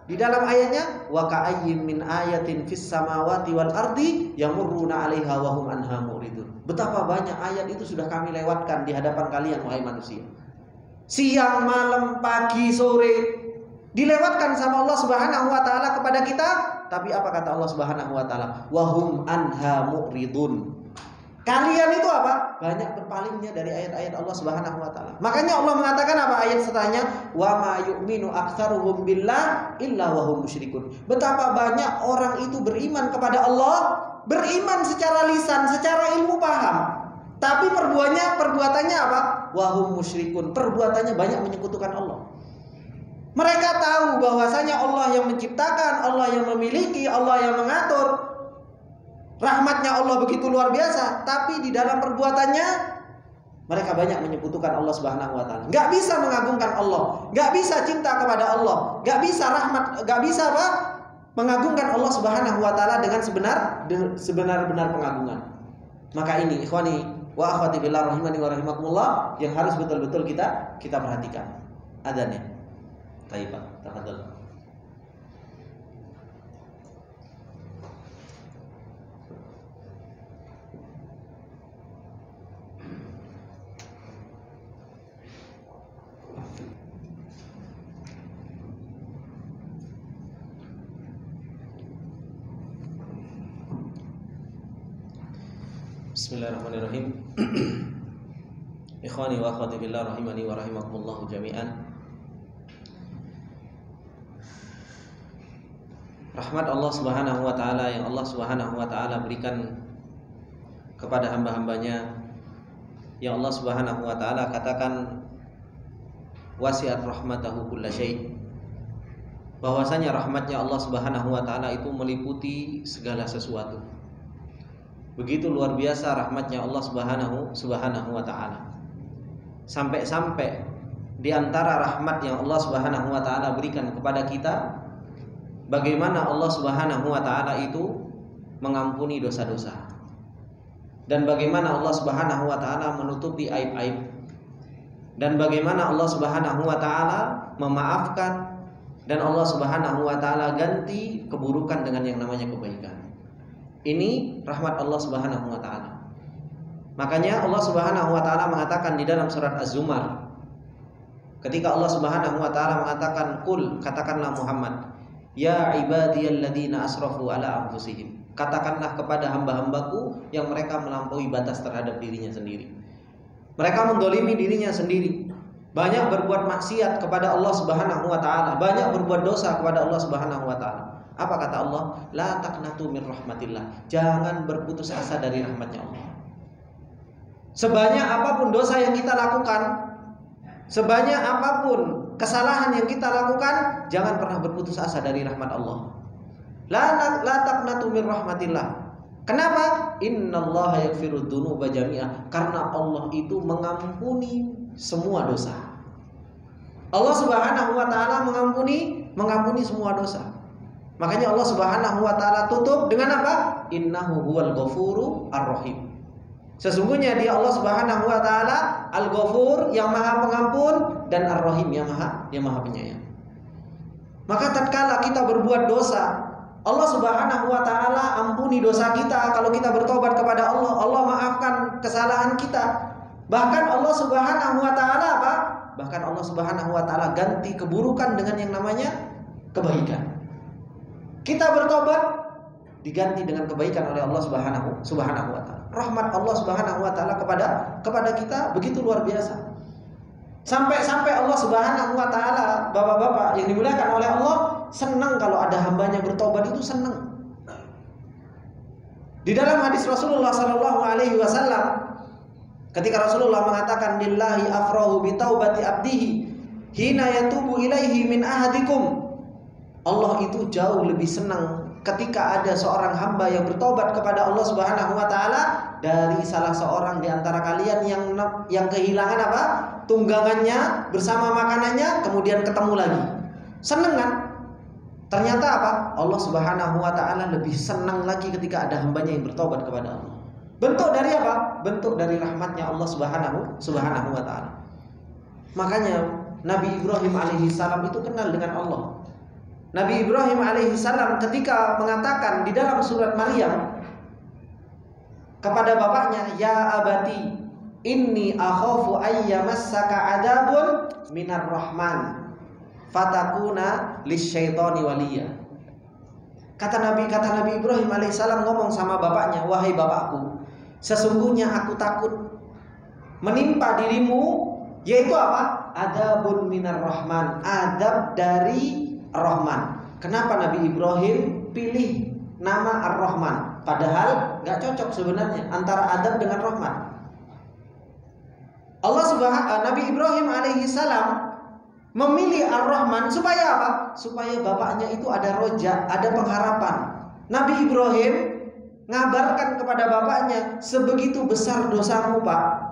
Di dalam ayatnya, wa ka'ayyin min ayatin fis samawati wal ardi yamurruna 'alaiha wa hum anha muridun. Betapa banyak ayat itu sudah kami lewatkan di hadapan kalian wahai manusia. Siang, malam, pagi, sore dilewatkan sama Allah Subhanahu wa taala kepada kita, tapi apa kata Allah Subhanahu wa taala? Wa hum anha muridun. Kalian itu apa? Banyak berpalingnya dari ayat-ayat Allah Subhanahu wa taala. Makanya Allah mengatakan apa ayat setelahnya? Wa ma yu'minu aktsaruhum billah illa wa hum musyrikun. Betapa banyak orang itu beriman kepada Allah, beriman secara lisan, secara ilmu paham. Tapi perbuatannya apa? Wa hum musyrikun. Perbuatannya banyak menyekutukan Allah. Mereka tahu bahwasanya Allah yang menciptakan, Allah yang memiliki, Allah yang mengatur. Rahmatnya Allah begitu luar biasa, tapi di dalam perbuatannya mereka banyak menyekutukan Allah Subhanahu wa taala. Enggak bisa mengagungkan Allah, enggak bisa cinta kepada Allah, enggak bisa rahmat, enggak bisa apa? Mengagungkan Allah Subhanahu wa taala dengan sebenar-benar pengagungan. Maka ini ikhwani wa akhwati fillah rahimani wa rahimakumullah yang harus betul-betul kita perhatikan. Adzan ya. Baik, Pak. Tafadhol. Bismillahirrahmanirrahim. Ikhwani wa akhwati fillah rahimani wa rahimakumullah jami'an. Rahmat Allah Subhanahu wa taala yang Allah Subhanahu wa taala berikan kepada hamba-hambanya, yang Allah Subhanahu wa taala katakan wasi'at rahmatahu kulla syai'. Bahwasanya rahmatnya Allah Subhanahu wa taala itu meliputi segala sesuatu. Begitu luar biasa rahmatnya Allah Subhanahu wa taala. Sampai-sampai di antara rahmat yang Allah Subhanahu wa taala berikan kepada kita, bagaimana Allah Subhanahu wa taala itu mengampuni dosa-dosa. Dan bagaimana Allah Subhanahu wa taala menutupi aib-aib. Dan bagaimana Allah Subhanahu wa taala memaafkan, dan Allah Subhanahu wa taala ganti keburukan dengan yang namanya kebaikan. Ini rahmat Allah Subhanahu wa taala. Makanya Allah Subhanahu wa taala mengatakan di dalam surat Az-Zumar, ketika Allah Subhanahu wa taala mengatakan, "Qul," katakanlah Muhammad, "Ya ibadiyalladzina asrafu ala anfusihim." Katakanlah kepada hamba-hambaku yang mereka melampaui batas terhadap dirinya sendiri. Mereka mendolimi dirinya sendiri. Banyak berbuat maksiat kepada Allah Subhanahu wa taala, banyak berbuat dosa kepada Allah Subhanahu wa taala. Apa kata Allah? La taqnatu min rahmatillah. Jangan berputus asa dari rahmatnya Allah. Sebanyak apapun dosa yang kita lakukan, sebanyak apapun kesalahan yang kita lakukan, jangan pernah berputus asa dari rahmat Allah. La taqnatu min rahmatillah. Kenapa? Innallaha yaghfiru dzunuba jami'ah. Karena Allah itu mengampuni semua dosa. Allah Subhanahu wa taala mengampuni semua dosa. Makanya Allah Subhanahu wa taala tutup dengan apa? Innahu huwal ghafuru ar-rahim. Sesungguhnya Dia Allah Subhanahu wa taala Al-Ghafur, yang Maha Pengampun, dan Ar-Rahim, yang Maha Penyayang. Maka tatkala kita berbuat dosa, Allah Subhanahu wa taala ampuni dosa kita. Kalau kita bertobat kepada Allah, Allah maafkan kesalahan kita. Bahkan Allah Subhanahu wa taala apa? Bahkan Allah Subhanahu wa taala ganti keburukan dengan yang namanya kebaikan. Kita bertobat diganti dengan kebaikan oleh Allah Subhanahu wa taala. Rahmat Allah Subhanahu wa taala kepada kita begitu luar biasa. Sampai Allah Subhanahu wa taala, Bapak-bapak yang dimuliakan oleh Allah, senang kalau ada hambanya bertobat, itu senang. Di dalam hadis Rasulullah sallallahu alaihi wasallam, ketika Rasulullah mengatakan, lillahi afrahu bi taubati abdihi hina yatubu ilaihi min ahadikum. Allah itu jauh lebih senang ketika ada seorang hamba yang bertobat kepada Allah Subhanahu wa taala dari salah seorang di antara kalian yang kehilangan apa? Tunggangannya bersama makanannya, kemudian ketemu lagi. Senang kan? Ternyata apa? Allah Subhanahu wa taala lebih senang lagi ketika ada hambanya yang bertobat kepada Allah. Bentuk dari apa? Bentuk dari rahmatnya Allah Subhanahu wa taala. Makanya Nabi Ibrahim alaihi salam itu kenal dengan Allah. Nabi Ibrahim alaihi salam ketika mengatakan di dalam surat Maryam kepada bapaknya, ya abati inni akhafu ayyamassaka adabun minar rahman fatakuna lisyaitani waliya. Kata Nabi Ibrahim alaihissalam ngomong sama bapaknya, wahai bapakku, sesungguhnya aku takut menimpa dirimu, yaitu apa? Adabun minar rahman, adab dari Ar-Rahman. Kenapa Nabi Ibrahim pilih nama Ar-Rahman? Padahal nggak cocok sebenarnya antara adab dengan rahman. Nabi Ibrahim alaihi salam memilih Ar-Rahman supaya apa? Supaya bapaknya itu ada roja, ada pengharapan. Nabi Ibrahim ngabarkan kepada bapaknya, sebegitu besar dosamu Pak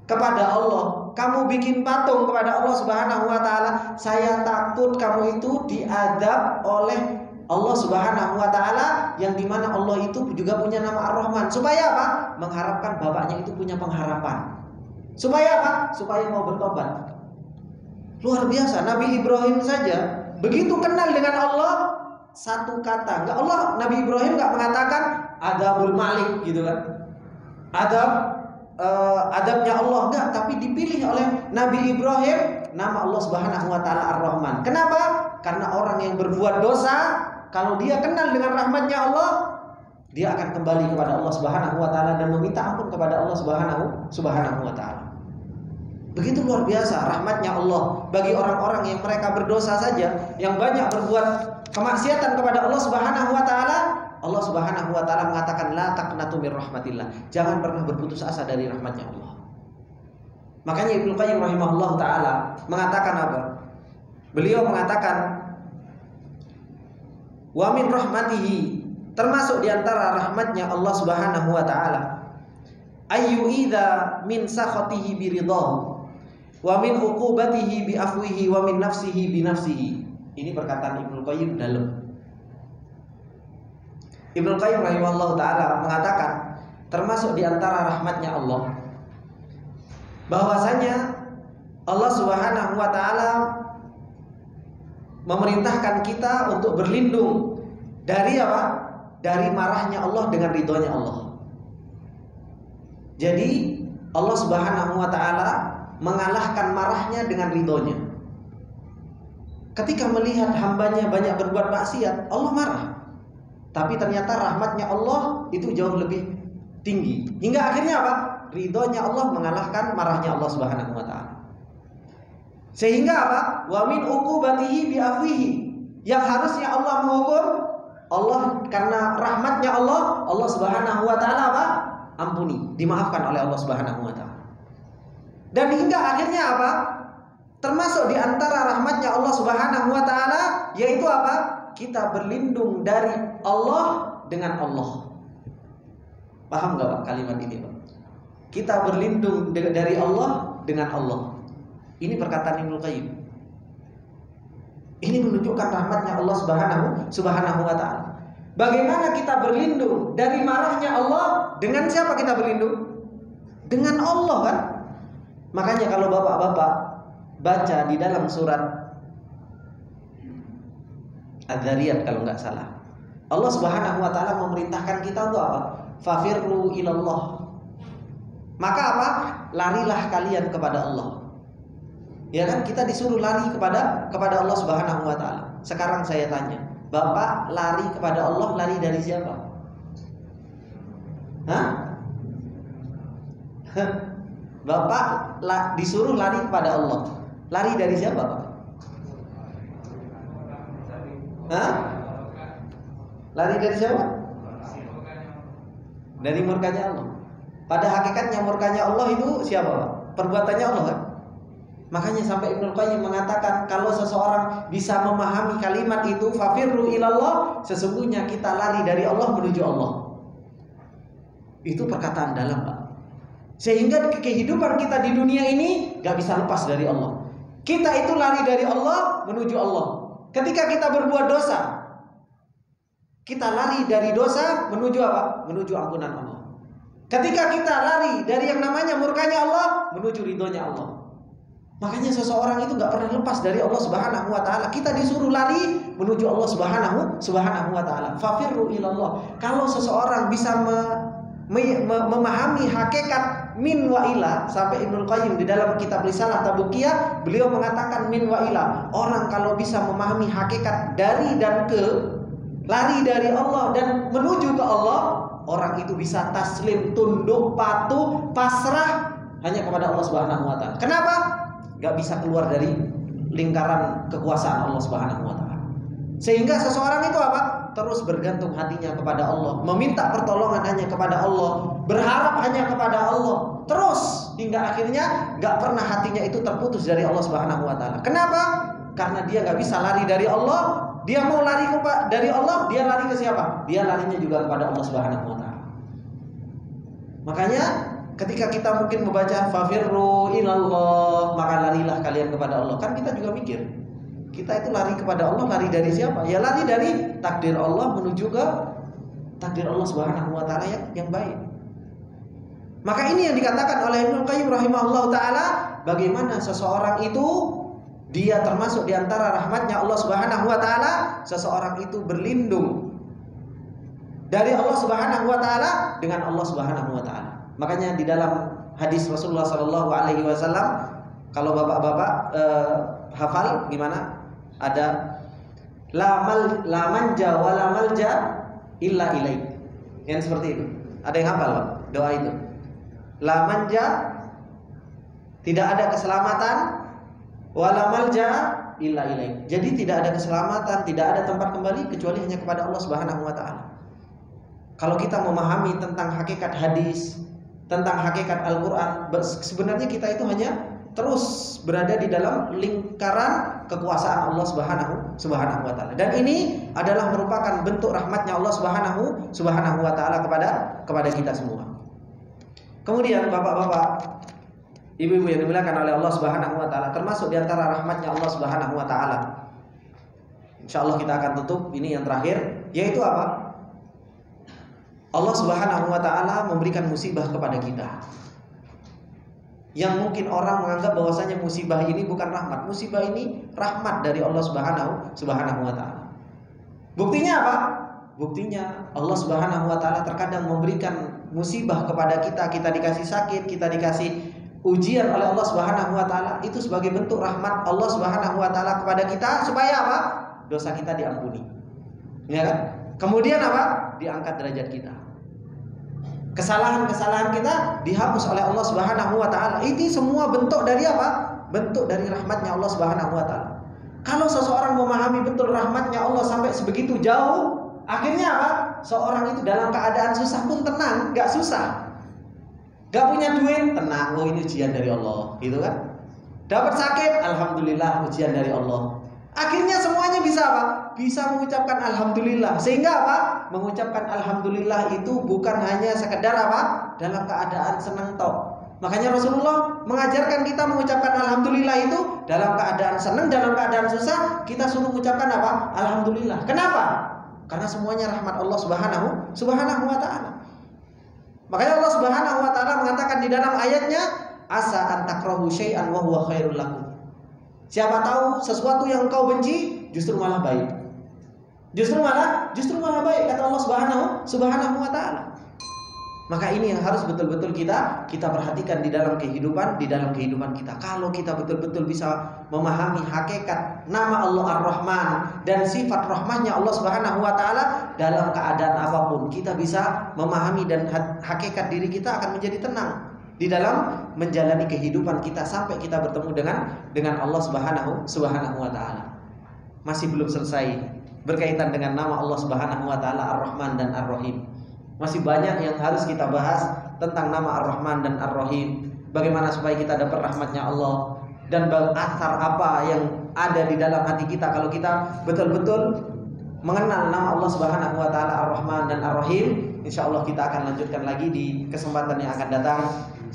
kepada Allah, kamu bikin patung kepada Allah Subhanahu wa taala, saya takut kamu itu diadab oleh Allah Subhanahu wa taala, yang dimana Allah itu juga punya nama Ar-Rahman. Supaya apa? Mengharapkan bapaknya itu punya pengharapan. Supaya apa? Supaya mau bertobat. Luar biasa, Nabi Ibrahim saja begitu kenal dengan Allah, satu kata. Nabi Ibrahim enggak mengatakan adabul malik gitu kan. Adabnya Allah enggak, tapi dipilih oleh Nabi Ibrahim nama Allah Subhanahu wa taala Ar-Rahman. Kenapa? Karena orang yang berbuat dosa, kalau dia kenal dengan rahmatnya Allah, dia akan kembali kepada Allah Subhanahu wa taala dan meminta ampun kepada Allah Subhanahu wa taala. Begitu luar biasa rahmatnya Allah bagi orang-orang yang mereka berdosa saja, yang banyak berbuat kemaksiatan kepada Allah Subhanahu wa taala. Allah Subhanahu wa taala mengatakan la taqnatu mir rahmatillah. Jangan pernah berputus asa dari rahmatnya Allah. Makanya Ibnu Qayyim rahimahullah taala mengatakan apa? Beliau mengatakan wa min rahmatihi, termasuk di antara rahmatnya Allah Subhanahu wa taala, ayyu idza min sakhatihi biridhahu wa min uqubatihi bi afwihi wa min nafsihi bi nafsihi. Ini perkataan Ibnu Qayyim dalam. Ibnu Qayyim rahimahullah taala mengatakan termasuk di antara rahmatnya Allah bahwasanya Allah Subhanahu wa taala memerintahkan kita untuk berlindung dari apa? Dari marahnya Allah dengan ridhonya Allah. Jadi Allah Subhanahu wa taala mengalahkan marahnya dengan ridhonya. Ketika melihat hambanya banyak berbuat maksiat, Allah marah. Tapi ternyata rahmatnya Allah itu jauh lebih tinggi. Hingga akhirnya apa? Ridhonya Allah mengalahkan marahnya Allah Subhanahu wa taala. Sehingga apa? Wa min uqubatihi bi afwihi. Yang harusnya Allah menghukum, Allah karena rahmatnya Allah Subhanahu wa taala apa? Ampuni, dimaafkan oleh Allah Subhanahu wa taala. Dan hingga akhirnya apa? Termasuk di antara rahmatnya Allah Subhanahu wa taala yaitu apa? Kita berlindung dari Allah dengan Allah. Paham enggak Pak kalimat ini Pak? Kita berlindung dari Allah dengan Allah. Ini perkataan Ibnu Qayyim. Ini menunjukkan rahmatnya Allah Subhanahu wa ta'ala. Bagaimana kita berlindung dari marahnya Allah? Dengan siapa kita berlindung? Dengan Allah kan? Makanya kalau bapak-bapak baca di dalam surat Az-Zariyat kalau nggak salah, Allah Subhanahu wa ta'ala memerintahkan kita untuk apa? Fafirru ilallah. Maka apa? Larilah kalian kepada Allah. Ya kan, kita disuruh lari kepada Allah Subhanahu wa ta'ala. Sekarang saya tanya, Bapak lari kepada Allah, lari dari siapa? Hah? Bapak disuruh lari kepada Allah, lari dari siapa, Pak? Hah? Lari dari siapa? Dari murkanya Allah. Pada hakikatnya murkanya Allah itu siapa, Pak? Perbuatannya Allah kan? Makanya sampai Ibnu Qayyim mengatakan kalau seseorang bisa memahami kalimat itu fafirru ilallah, sesungguhnya kita lari dari Allah menuju Allah. Itu perkataan dalam, Pak. Sehingga kehidupan kita di dunia ini gak bisa lepas dari Allah. Kita itu lari dari Allah menuju Allah. Ketika kita berbuat dosa, kita lari dari dosa menuju apa? Menuju ampunan Allah. Ketika kita lari dari yang namanya murkanya Allah menuju ridhonya Allah. Makanya seseorang itu gak pernah lepas dari Allah Subhanahu wa ta'ala. Kita disuruh lari menuju Allah Subhanahu wa ta'ala. Fafirru ilallah. Kalau seseorang bisa memahami hakikat min wa ila, sampai Ibnu Qayyim di dalam kitab Risalah Tabukiyah beliau mengatakan min wa ila. Orang kalau bisa memahami hakikat dari dan ke, lari dari Allah dan menuju ke Allah, orang itu bisa taslim, tunduk, patuh, pasrah hanya kepada Allah Subhanahu wa ta'ala. Kenapa? Gak bisa keluar dari lingkaran kekuasaan Allah Subhanahu wa ta'ala. Sehingga seseorang itu apa? Terus bergantung hatinya kepada Allah, meminta pertolongan hanya kepada Allah, berharap hanya kepada Allah, terus hingga akhirnya gak pernah hatinya itu terputus dari Allah Subhanahu wa ta'ala. Kenapa? Karena dia gak bisa lari dari Allah. Dia mau lari dari Allah, dia lari ke siapa? Dia larinya juga kepada Allah Subhanahu wa ta'ala. Makanya ketika kita mungkin membaca fafirru ilallah, maka larilah kalian kepada Allah. Kan kita juga mikir, kita itu lari kepada Allah, lari dari siapa? Ya lari dari takdir Allah menuju ke takdir Allah Subhanahu wa ta'ala yang baik. Maka ini yang dikatakan oleh Ibnu Qayyim rahimahullah ta'ala, bagaimana seseorang itu dia termasuk di antara rahmatnya Allah Subhanahu wa ta'ala, seseorang itu berlindung dari Allah Subhanahu wa ta'ala dengan Allah Subhanahu wa ta'ala. Makanya di dalam hadis Rasulullah sallallahu alaihi wasallam, kalau bapak-bapak hafal gimana? Ada la manja wa la malja illa ilaik. Yang seperti itu. Ada yang hafal, Pak? Doa itu. La manja, tidak ada keselamatan, wa la malja illa ilaik. Jadi tidak ada keselamatan, tidak ada tempat kembali kecuali hanya kepada Allah Subhanahu wa ta'ala. Kalau kita memahami tentang hakikat hadis, tentang hakikat Al-Quran, sebenarnya kita itu hanya terus berada di dalam lingkaran kekuasaan Allah Subhanahu wa ta'ala. Dan ini adalah merupakan bentuk rahmatnya Allah Subhanahu wa ta'ala kepada kita semua. Kemudian bapak-bapak, ibu-ibu yang dimuliakan oleh Allah Subhanahu wa ta'ala, termasuk di antara rahmatnya Allah Subhanahu wa ta'ala, insyaallah kita akan tutup ini yang terakhir, yaitu apa? Allah Subhanahu wa ta'ala memberikan musibah kepada kita. Yang mungkin orang menganggap bahwasanya musibah ini bukan rahmat. Musibah ini rahmat dari Allah Subhanahu wa ta'ala. Buktinya apa? Buktinya Allah Subhanahu wa ta'ala terkadang memberikan musibah kepada kita. Kita dikasih sakit, kita dikasih ujian oleh Allah Subhanahu wa ta'ala. Itu sebagai bentuk rahmat Allah Subhanahu wa ta'ala kepada kita, supaya apa? Dosa kita diampuni. Ya kan? Kemudian apa? Diangkat derajat kita. Kesalahan-kesalahan kita dihapus oleh Allah Subhanahu wa ta'ala. Ini semua bentuk dari apa? Bentuk dari rahmatnya Allah Subhanahu wa ta'ala. Kalau seseorang memahami betul rahmatnya Allah sampai sebegitu jauh, akhirnya apa? Seorang itu dalam keadaan susah pun tenang, gak susah. Gak punya duit, tenang, oh ini ujian dari Allah, gitu kan? Dapat sakit, alhamdulillah, ujian dari Allah. Akhirnya semuanya bisa apa? Bisa mengucapkan alhamdulillah. Sehingga apa? Mengucapkan alhamdulillah itu bukan hanya sekedar apa? Dalam keadaan senang tok. Makanya Rasulullah mengajarkan kita mengucapkan alhamdulillah itu dalam keadaan senang, dalam keadaan susah, kita suruh mengucapkan apa? Alhamdulillah. Kenapa? Karena semuanya rahmat Allah Subhanahu wa taala. Makanya Allah Subhanahu wa taala mengatakan di dalam ayatnya, asa an takrahu syai'an wa huwa khairul lakum. Siapa tahu sesuatu yang engkau benci justru malah baik. Justru malah baik kata Allah Subhanahu wa taala. Maka ini yang harus betul-betul kita perhatikan di dalam kehidupan kita. Kalau kita betul-betul bisa memahami hakikat nama Allah Ar-Rahman dan sifat rahmahnya Allah Subhanahu wa taala dalam keadaan apapun, kita bisa memahami dan hakikat diri kita akan menjadi tenang di dalam menjalani kehidupan kita sampai kita bertemu dengan Allah Subhanahu wa taala. Masih belum selesai berkaitan dengan nama Allah Subhanahu wa taala Ar-Rahman dan Ar-Rahim. Masih banyak yang harus kita bahas tentang nama Ar-Rahman dan Ar-Rahim. Bagaimana supaya kita dapat rahmatnya Allah, dan asar apa yang ada di dalam hati kita kalau kita betul-betul mengenal nama Allah Subhanahu wa taala Ar-Rahman dan Ar-Rahim. Insyaallah kita akan lanjutkan lagi di kesempatan yang akan datang.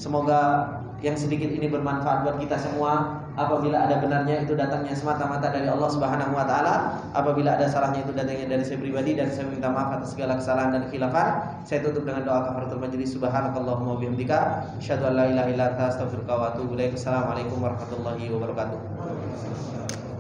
Semoga yang sedikit ini bermanfaat buat kita semua. Apabila ada benarnya itu datangnya semata-mata dari Allah Subhanahu wa taala. Apabila ada salahnya itu datangnya dari saya pribadi, dan saya minta maaf atas segala kesalahan dan khilafan. Saya tutup dengan doa kafaratul majlis. Subhanakallahumma wa bihamdika asyhadu an la ilaha illa anta astaghfiruka wa atubu ilaik. Assalamualaikum warahmatullahi wabarakatuh.